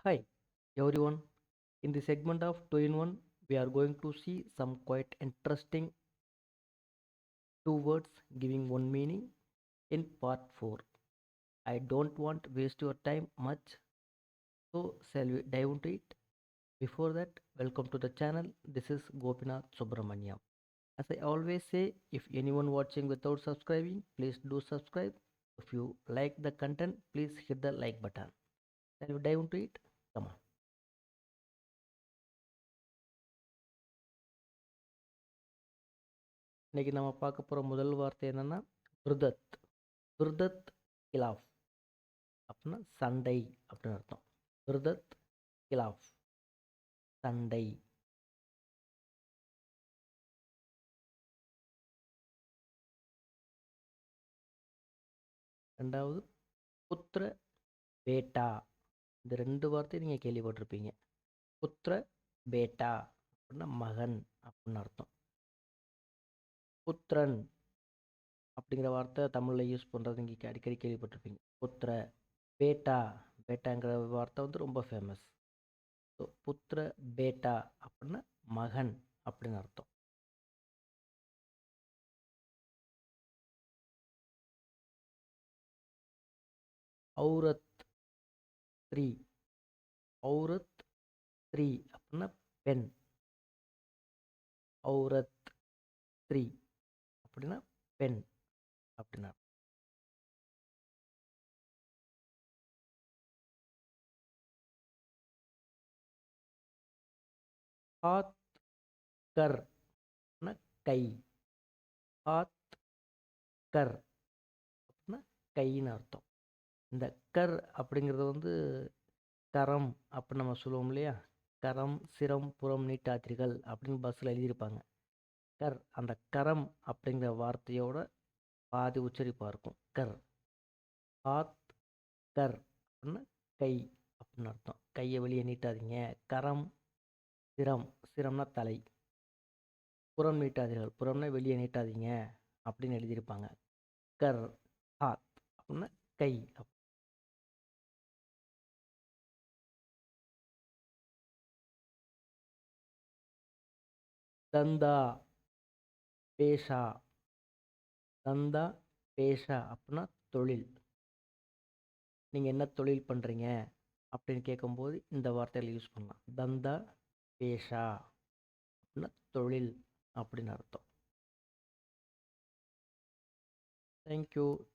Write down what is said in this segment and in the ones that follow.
Hi everyone. In the segment of 2 in 1, we are going to see some quite interesting two words giving one meaning in part 4. I don't want to waste your time much, so shall we dive into it? Before that, welcome to the channel. This is Gopinath Subramaniam. As I always say, if anyone watching without subscribing, please do subscribe. If you like the content, please hit the like button. Shall we dive into it? Come on. இன்னைக்கு நம்ம பார்க்க போகிற முதல் வார்த்தை என்னன்னா விருதத். விருதத் கிலாஃப் அப்படின்னா சண்டை அப்படின்னு அர்த்தம். விருதத் கிலாஃப் சண்டை. ரெண்டாவது புத்திர பேட்டா. இந்த ரெண்டு வார்த்தையும் நீங்கள் கேள்விப்பட்டிருப்பீங்க. புத்திர பேட்டா அப்படின்னா மகன் அப்படின்னு அர்த்தம். புத்திரன் அப்படிங்கிற வார்த்தை தமிழில் யூஸ் பண்ணுறது நீங்கள் அடிக்கடி கேள்விப்பட்டிருப்பீங்க. புத்திர பேட்டா. பேட்டாங்கிற வார்த்தை வந்து ரொம்ப ஃபேமஸ். ஸோ புத்திர பேட்டா அப்படின்னா மகன் அப்படின்னு அர்த்தம். ஔரத் ஸ்திரீ. ஔரத் ஸ்திரீ அப்படின்னா பெண். ஔரத் ஸ்திரீ அப்படின்னா பெண் அப்படின்னா. ஹாத் கர் அப்படின்னா கை. ஹாத் கர் அப்படின்னா கைன்னு அர்த்தம். இந்த கர் அப்படிங்கிறது வந்து கரம் அப்படின்னு நம்ம சொல்லுவோம் இல்லையா. கரம் சிரம் புறம் நீட்டாத்திரிகள் அப்படின்னு பஸ்ஸில் எழுதியிருப்பாங்க. கர் அந்த கரம் அப்படிங்கிற வார்த்தையோட பாதி உச்சரிப்பாக இருக்கும். கர். ஹாத் கர் அப்படின்னா கை அப்படின்னு அர்த்தம். கையை வெளியே நீட்டாதீங்க. கரம் சிரம். சிரம்னா தலை. புறம் நீட்டாதீர்கள். புறம்னா வெளியே நீட்டாதீங்க அப்படின்னு எழுதியிருப்பாங்க. கர் ஹாத் அப்படின்னா கை. தந்தா பேஷா. தந்தா பேஷா அப்படின்னா தொழில். நீங்கள் என்ன தொழில் பண்ணுறீங்க அப்படின்னு கேட்கும்போது இந்த வார்த்தையில் யூஸ் பண்ணலாம். தந்தா பேஷா அப்படின்னா தொழில் அப்படின்னு அர்த்தம்.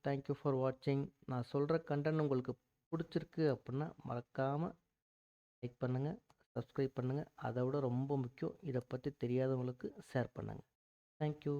தேங்க்யூ ஃபார் வாட்சிங். நான் சொல்கிற கண்டென்ட் உங்களுக்கு பிடிச்சிருக்கு அப்படின்னா மறக்காமல் லைக் பண்ணுங்கள், சப்ஸ்கிரைப் பண்ணுங்கள். அதை விட ரொம்ப முக்கியம், இதை பற்றி தெரியாதவங்களுக்கு ஷேர் பண்ணுங்கள். தேங்க்யூ.